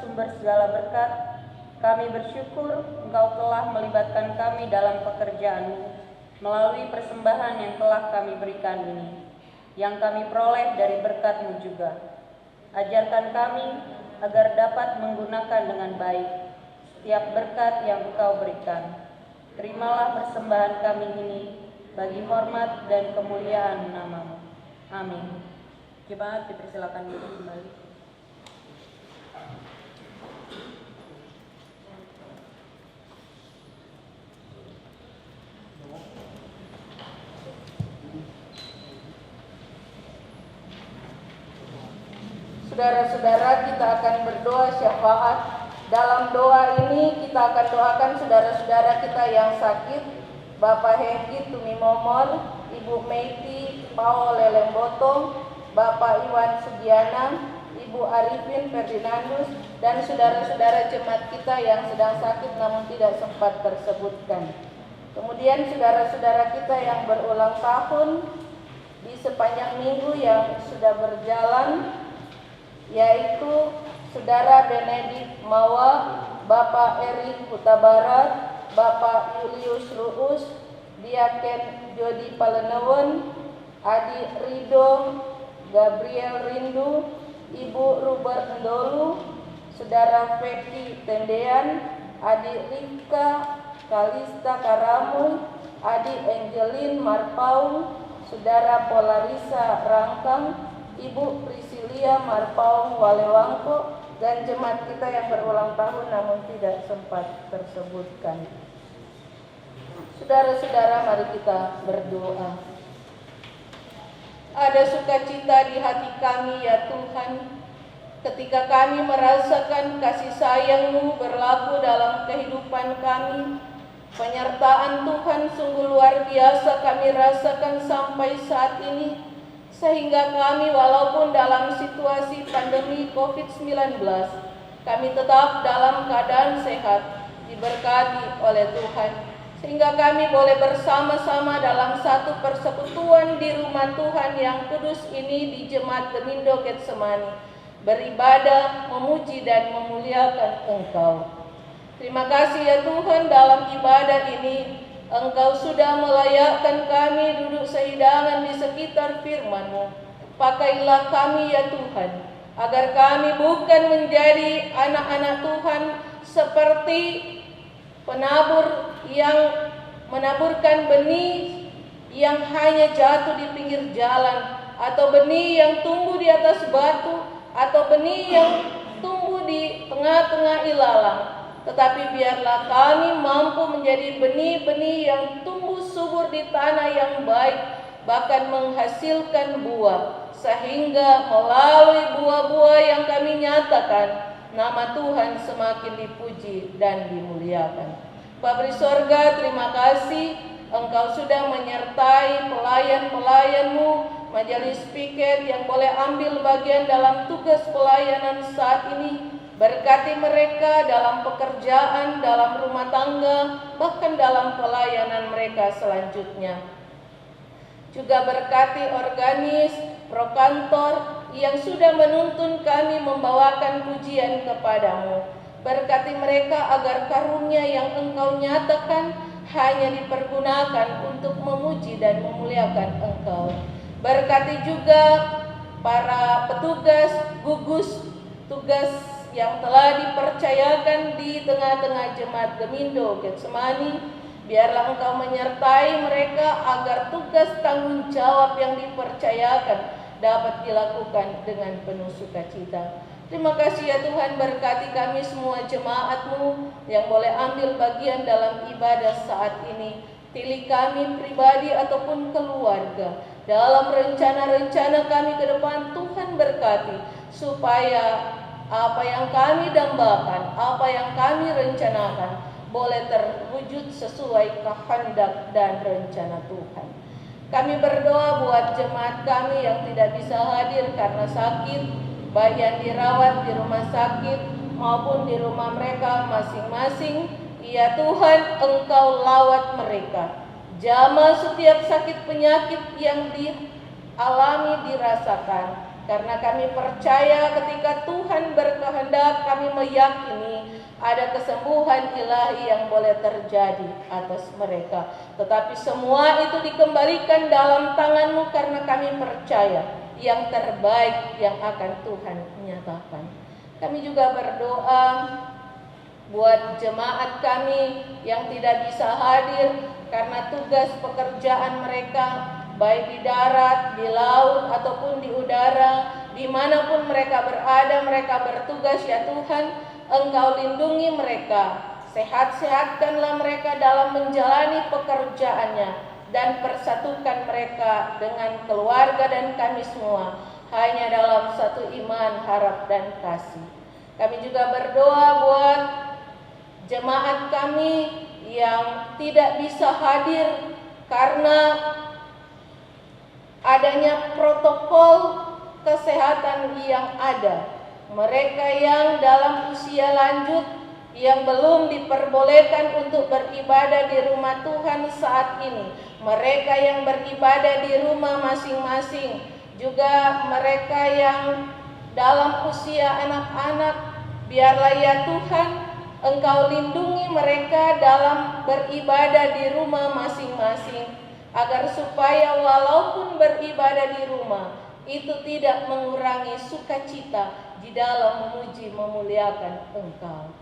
Speaker 3: sumber segala berkat, kami bersyukur Engkau telah melibatkan kami dalam pekerjaan-Mu melalui persembahan yang telah kami berikan ini, yang kami peroleh dari berkat-Mu juga. Ajarkan kami agar dapat menggunakan dengan baik setiap berkat yang Engkau berikan. Terimalah persembahan kami ini bagi hormat dan kemuliaan nama-Mu. Amin. Jemaat dipersilakan duduk kembali. Saudara-saudara, kita akan berdoa syafaat. Dalam doa ini kita akan doakan saudara-saudara kita yang sakit, Bapak Hengki Tumimomor, Ibu Meiti Pao Lelembotong, Bapak Iwan Sugiana, Ibu Arifin Ferdinandus, dan saudara-saudara jemaat kita yang sedang sakit namun tidak sempat tersebutkan. Kemudian saudara-saudara kita yang berulang tahun di sepanjang minggu yang sudah berjalan, yaitu Saudara Benedik Mawa, Bapak Erik Huta Barat, Bapak Julius Ruus, Diaken Jody Palenewen, Adi Rido Gabriel Rindu, Ibu Robert Ndolu, Saudara Feki Tendean, Adi Rika Kalista Karamu, Adi Angelin Marpaung, Saudara Polarisa Rangkang, Ibu Prisilia Marpaung Walewangko, dan jemaat kita yang berulang tahun namun tidak sempat tersebutkan. Saudara-saudara, mari kita berdoa. Ada sukacita di hati kami ya Tuhan, ketika kami merasakan kasih sayang-Mu berlaku dalam kehidupan kami. Penyertaan Tuhan sungguh luar biasa kami rasakan sampai saat ini, sehingga kami walaupun dalam situasi pandemi COVID-19, kami tetap dalam keadaan sehat, diberkati oleh Tuhan, sehingga kami boleh bersama-sama dalam satu persekutuan di rumah Tuhan yang kudus ini di Jemaat Gemindo Getsemani, beribadah, memuji dan memuliakan Engkau. Terima kasih ya Tuhan, dalam ibadah ini Engkau sudah melayakkan kami duduk sehidangan di sekitar firman-Mu. Pakailah kami ya Tuhan, agar kami bukan menjadi anak-anak Tuhan seperti penabur yang menaburkan benih yang hanya jatuh di pinggir jalan, atau benih yang tumbuh di atas batu, atau benih yang tumbuh di tengah-tengah ilalang. Tetapi biarlah kami mampu menjadi benih-benih yang tumbuh subur di tanah yang baik, bahkan menghasilkan buah, sehingga melalui buah-buah yang kami nyatakan, nama Tuhan semakin dipuji dan dimuliakan. Bapa di sorga, terima kasih Engkau sudah menyertai pelayan-pelayan-Mu, majelis piket yang boleh ambil bagian dalam tugas pelayanan saat ini. Berkati mereka dalam pekerjaan, dalam rumah tangga, bahkan dalam pelayanan mereka selanjutnya. Juga berkati organis, prokantor yang sudah menuntun kami membawakan pujian kepadamu. Berkati mereka agar karunia yang Engkau nyatakan hanya dipergunakan untuk memuji dan memuliakan Engkau. Berkati juga para petugas gugus tugas yang telah dipercayakan di tengah-tengah Jemaat Gemindo Getsemani. Biarlah Engkau menyertai mereka agar tugas tanggung jawab yang dipercayakan dapat dilakukan dengan penuh sukacita. Terima kasih ya Tuhan, berkati kami semua jemaat-Mu yang boleh ambil bagian dalam ibadah saat ini. Pilih kami pribadi ataupun keluarga dalam rencana-rencana kami ke depan. Tuhan berkati supaya apa yang kami dambakan, apa yang kami rencanakan boleh terwujud sesuai kehendak dan rencana Tuhan. Kami berdoa buat jemaat kami yang tidak bisa hadir karena sakit, baik yang dirawat di rumah sakit maupun di rumah mereka masing-masing. Ya Tuhan, Engkau lawat mereka. Jamah setiap sakit penyakit yang dialami, dirasakan. Karena kami percaya ketika Tuhan berkehendak, kami meyakini ada kesembuhan ilahi yang boleh terjadi atas mereka. Tetapi semua itu dikembalikan dalam tangan-Mu karena kami percaya yang terbaik yang akan Tuhan nyatakan. Kami juga berdoa buat jemaat kami yang tidak bisa hadir karena tugas pekerjaan mereka, baik di darat, di laut, ataupun di udara, dimanapun mereka berada, mereka bertugas ya Tuhan. Engkau lindungi mereka, sehat-sehatkanlah mereka dalam menjalani pekerjaannya, dan persatukan mereka dengan keluarga dan kami semua, hanya dalam satu iman, harap, dan kasih. Kami juga berdoa buat jemaat kami yang tidak bisa hadir karena adanya protokol kesehatan yang ada. Mereka yang dalam usia lanjut yang belum diperbolehkan untuk beribadah di rumah Tuhan saat ini, mereka yang beribadah di rumah masing-masing, juga mereka yang dalam usia anak-anak, biarlah ya Tuhan Engkau lindungi mereka dalam beribadah di rumah masing-masing, agar supaya walaupun beribadah di rumah itu tidak mengurangi sukacita di dalam memuji memuliakan Engkau.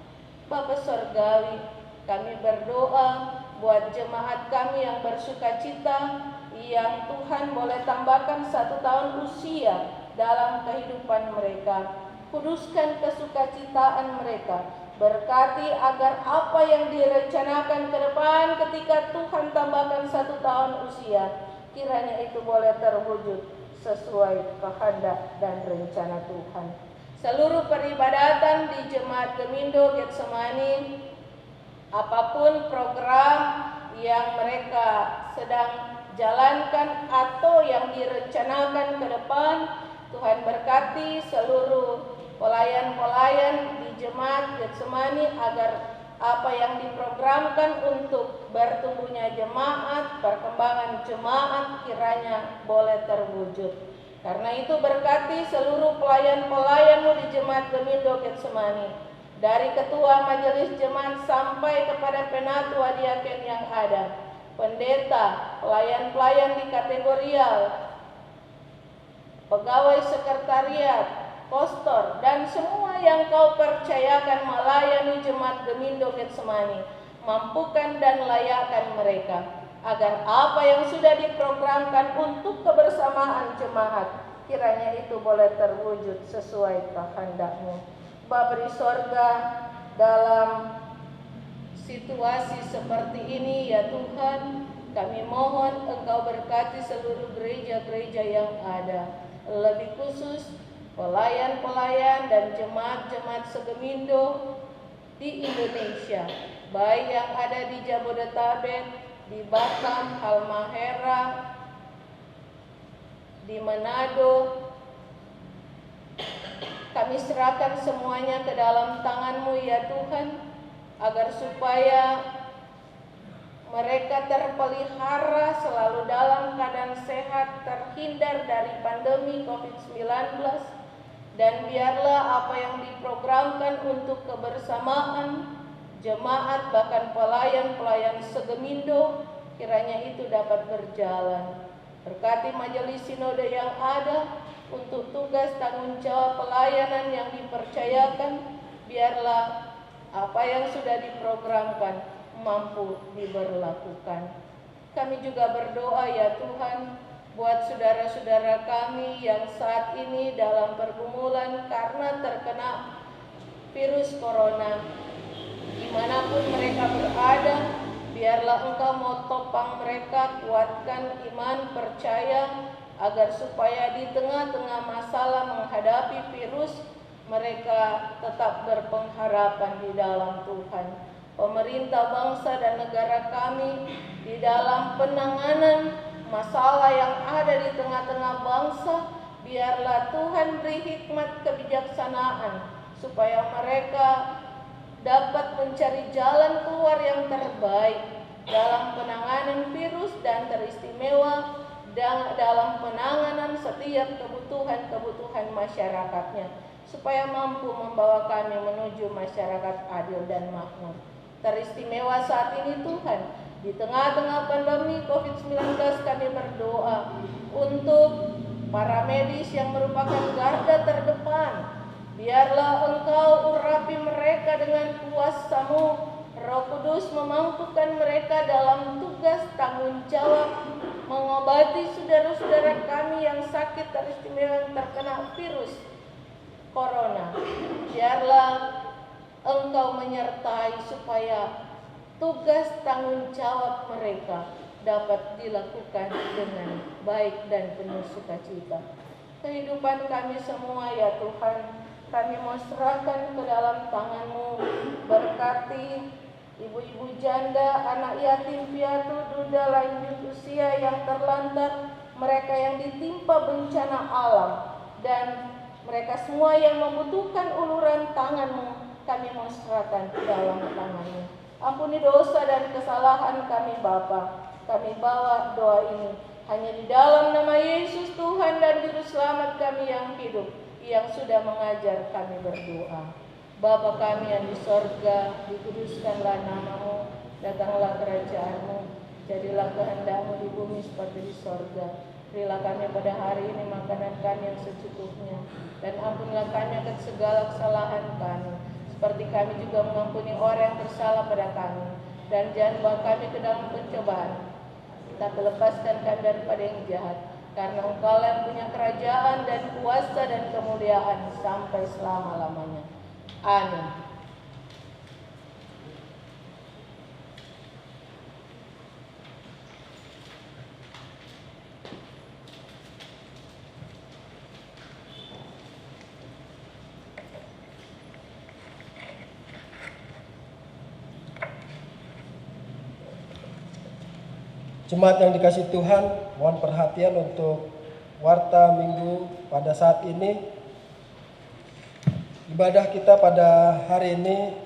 Speaker 3: Bapa Surgawi, kami berdoa buat jemaat kami yang bersukacita, yang Tuhan boleh tambahkan 1 tahun usia dalam kehidupan mereka. Kuduskan kesukacitaan mereka, berkati agar apa yang direncanakan ke depan ketika Tuhan tambahkan 1 tahun usia, kiranya itu boleh terwujud sesuai kehendak dan rencana Tuhan. Seluruh peribadatan di Jemaat Gemindo Getsemani, apapun program yang mereka sedang jalankan atau yang direncanakan ke depan, Tuhan berkati seluruh pelayan-pelayan di Jemaat Getsemani agar apa yang diprogramkan untuk bertumbuhnya jemaat, perkembangan jemaat kiranya boleh terwujud. Karena itu berkati seluruh pelayan-pelayan-Mu di Jemaat Gemindo Getsemani, dari ketua majelis jemaat sampai kepada penatua diaken yang ada, pendeta, pelayan-pelayan di kategorial, pegawai sekretariat, kostor, dan semua yang Kau percayakan melayani Jemaat Gemindo Getsemani, mampukan dan layakkan mereka, agar apa yang sudah diprogramkan untuk kebersamaan jemaat, kiranya itu boleh terwujud sesuai kehendak-Mu. Bapa di sorga, dalam situasi seperti ini ya Tuhan, kami mohon Engkau berkati seluruh gereja-gereja yang ada, lebih khusus pelayan-pelayan dan jemaat-jemaat segemindo di Indonesia, baik yang ada di Jabodetabek, di Batam, Halmahera, di Manado. Kami serahkan semuanya ke dalam tangan-Mu ya Tuhan, agar supaya mereka terpelihara selalu dalam keadaan sehat, terhindar dari pandemi COVID-19, dan biarlah apa yang diprogramkan untuk kebersamaan jemaat bahkan pelayan-pelayan segemindo kiranya itu dapat berjalan. Berkati majelis sinode yang ada untuk tugas tanggung jawab pelayanan yang dipercayakan, biarlah apa yang sudah diprogramkan mampu diberlakukan. Kami juga berdoa ya Tuhan buat saudara-saudara kami yang saat ini dalam pergumulan karena terkena virus corona. Dimanapun mereka berada, biarlah Engkau mau topang mereka, kuatkan iman, percaya, agar supaya di tengah-tengah masalah menghadapi virus, mereka tetap berpengharapan di dalam Tuhan. Pemerintah bangsa dan negara kami di dalam penanganan masalah yang ada di tengah-tengah bangsa, biarlah Tuhan beri hikmat kebijaksanaan, supaya mereka dapat mencari jalan keluar yang terbaik dalam penanganan virus, dan teristimewa dalam penanganan setiap kebutuhan-kebutuhan masyarakatnya, supaya mampu membawa kami menuju masyarakat adil dan makmur. Teristimewa saat ini Tuhan, di tengah-tengah pandemi COVID-19 kami berdoa untuk para medis yang merupakan garda terdepan. Biarlah Engkau urapi mereka dengan kuasa-Mu. Roh Kudus memampukan mereka dalam tugas tanggung jawab mengobati saudara-saudara kami yang sakit teristimewa yang terkena virus corona. Biarlah Engkau menyertai supaya tugas tanggung jawab mereka dapat dilakukan dengan baik dan penuh sukacita. Kehidupan kami semua ya Tuhan, kami mau serahkan ke dalam tangan-Mu. Berkati ibu-ibu janda, anak yatim piatu, duda lanjut usia yang terlantar, mereka yang ditimpa bencana alam, dan mereka semua yang membutuhkan uluran tangan-Mu, kami mau serahkan ke dalam tangan-Mu. Ampuni dosa dan kesalahan kami Bapa. Kami bawa doa ini hanya di dalam nama Yesus Tuhan dan Juru Selamat kami yang hidup, yang sudah mengajar kami berdoa. Bapa kami yang di sorga, dikuduskanlah nama-Mu, datanglah kerajaan-Mu, jadilah kehendak-Mu di bumi seperti di sorga. Berilah kami pada hari ini makanan kami yang secukupnya, dan ampunilah kami akan segala kesalahan kami, seperti kami juga mengampuni orang yang bersalah pada kami. Dan jangan bawa kami ke dalam pencobaan, tapi lepaskan kami daripada yang jahat. Karena Engkau yang punya kerajaan dan kuasa dan kemuliaan sampai selama-lamanya. Amin.
Speaker 1: Jemaat yang dikasihi Tuhan, mohon perhatian untuk warta minggu pada saat ini. Ibadah kita pada hari ini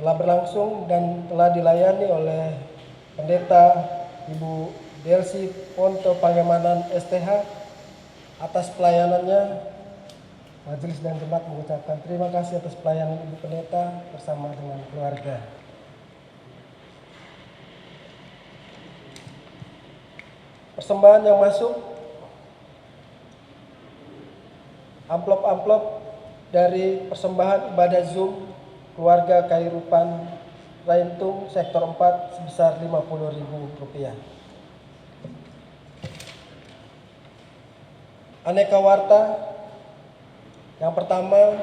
Speaker 1: telah berlangsung dan telah dilayani oleh Pendeta Ibu Delsi Ponto Pangemanan STH. Atas pelayanannya, majelis dan jemaat mengucapkan terima kasih atas pelayanan Ibu Pendeta bersama dengan keluarga. Persembahan yang masuk, amplop-amplop dari persembahan ibadah Zoom keluarga Kairupan Raintung sektor 4 sebesar Rp50.000. Aneka warta yang pertama,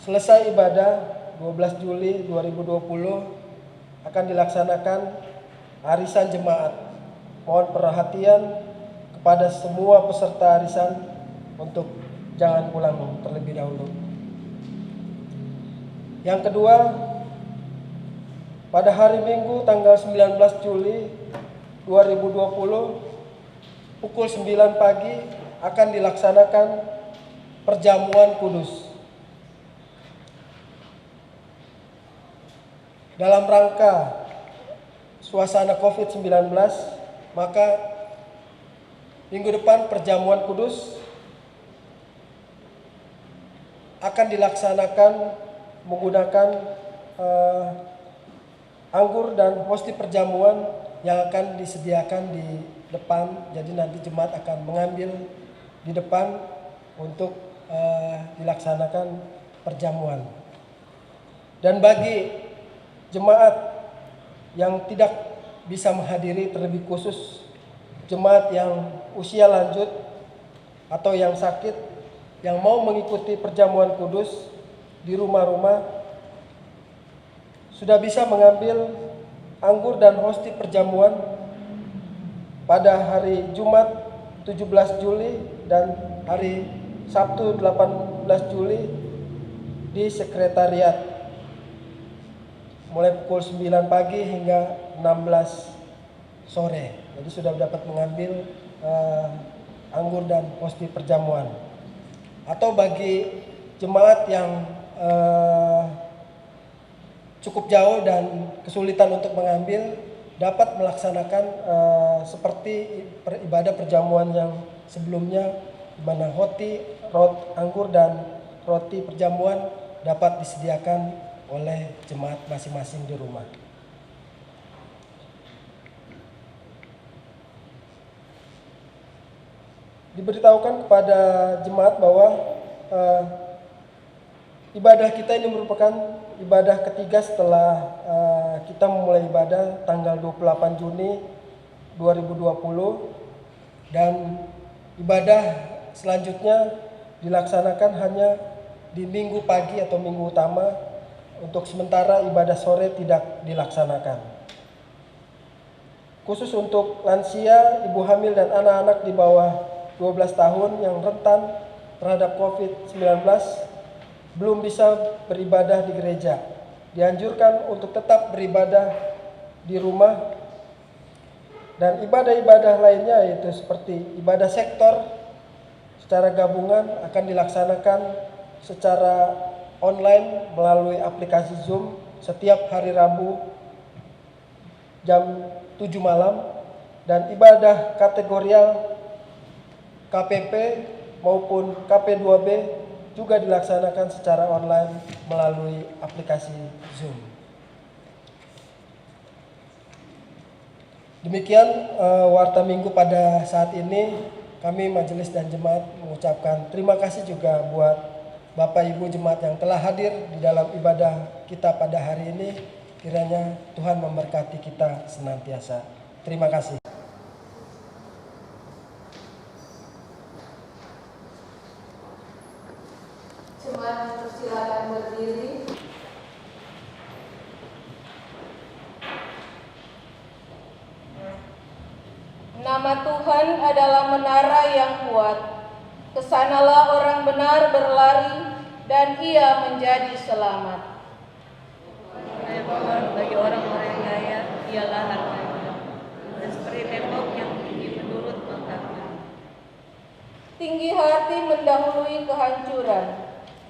Speaker 1: selesai ibadah 12 Juli 2020 akan dilaksanakan arisan jemaat. Mohon perhatian kepada semua peserta arisan untuk jangan pulang terlebih dahulu. Yang kedua, pada hari Minggu tanggal 19 Juli 2020 pukul 9 pagi akan dilaksanakan perjamuan kudus. Dalam rangka suasana COVID-19, maka minggu depan perjamuan kudus akan dilaksanakan menggunakan anggur dan hosti perjamuan yang akan disediakan di depan. Jadi nanti jemaat akan mengambil di depan untuk dilaksanakan perjamuan. Dan bagi jemaat yang tidak bisa menghadiri, terlebih khusus jemaat yang usia lanjut atau yang sakit yang mau mengikuti perjamuan kudus di rumah-rumah, sudah bisa mengambil anggur dan hosti perjamuan pada hari Jumat 17 Juli dan hari Sabtu 18 Juli di sekretariat mulai pukul 9 pagi hingga 16 sore. Jadi sudah dapat mengambil anggur dan hosti perjamuan. Atau bagi jemaat yang cukup jauh dan kesulitan untuk mengambil, dapat melaksanakan seperti ibadah perjamuan yang sebelumnya, di mana roti anggur dan roti perjamuan dapat disediakan oleh jemaat masing-masing di rumah. Diberitahukan kepada jemaat bahwa ibadah kita ini merupakan ibadah ketiga setelah kita memulai ibadah tanggal 28 Juni 2020, dan ibadah selanjutnya dilaksanakan hanya di minggu pagi atau minggu utama. Untuk sementara ibadah sore tidak dilaksanakan. Khusus untuk lansia, ibu hamil dan anak-anak di bawah 12 tahun yang rentan terhadap COVID-19 belum bisa beribadah di gereja. Dianjurkan untuk tetap beribadah di rumah, dan ibadah-ibadah lainnya yaitu seperti ibadah sektor secara gabungan akan dilaksanakan secara online melalui aplikasi Zoom setiap hari Rabu jam 7 malam, dan ibadah kategorial KPP maupun KP2B juga dilaksanakan secara online melalui aplikasi Zoom. Demikian warta minggu pada saat ini. Kami majelis dan jemaat mengucapkan terima kasih juga buat Bapak Ibu jemaat yang telah hadir di dalam ibadah kita pada hari ini. Kiranya Tuhan memberkati kita senantiasa. Terima kasih.
Speaker 3: Jemaat persilakan berdiri. Nama Tuhan adalah menara yang kuat. Kesanalah orang benar berlari dan ia menjadi selamat.
Speaker 4: Tuhan bagi orang-orang yang kaya, ialah hartanya. Dan seperti tembok yang tinggi menurut bangkatnya.
Speaker 3: Tinggi hati mendahului kehancuran,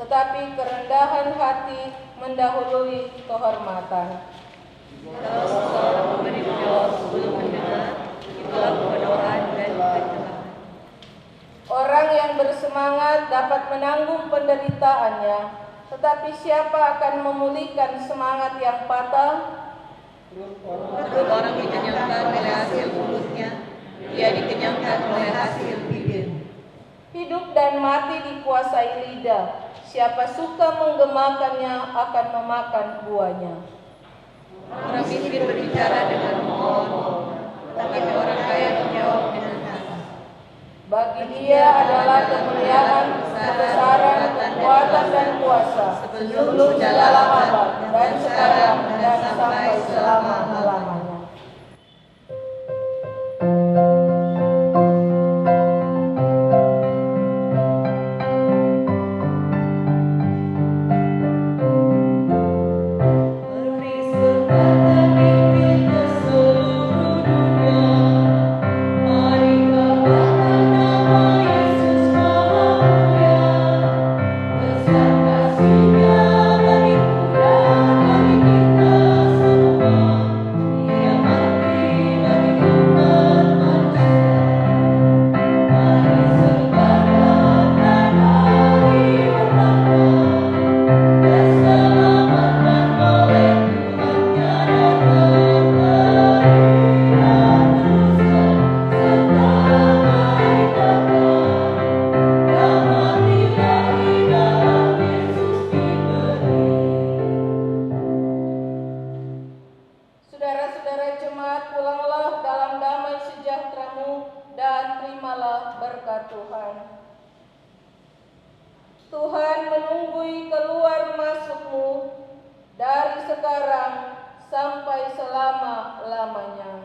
Speaker 3: tetapi kerendahan hati mendahului kehormatan.
Speaker 4: Kalau seseorang memberi menjawab sebelum mendengar, itulah kebodohan dan kecelakaan.
Speaker 3: Orang yang bersemangat dapat menanggung penderitaannya, tetapi siapa akan memulihkan semangat yang patah?
Speaker 4: Perut orang dikenyangkan oleh hasil mulutnya, ia dikenyangkan oleh hasil bibir.
Speaker 3: Hidup dan mati dikuasai lidah. Siapa suka menggemakannya akan memakan buahnya.
Speaker 4: Orang miskin berbicara dengan mohon, tetapi orang kaya menjawab dengan kata.
Speaker 3: Bagi dia adalah kemuliaan, kebesaran, kekuatan dan kuasa sebelum segala abad dan sekarang dan sampai selama-lamanya. Saudara-saudara jemaat, pulanglah dalam damai sejahtera-Mu dan terimalah berkat Tuhan. Tuhan menunggui keluar masuk-Mu dari sekarang sampai selama-lamanya.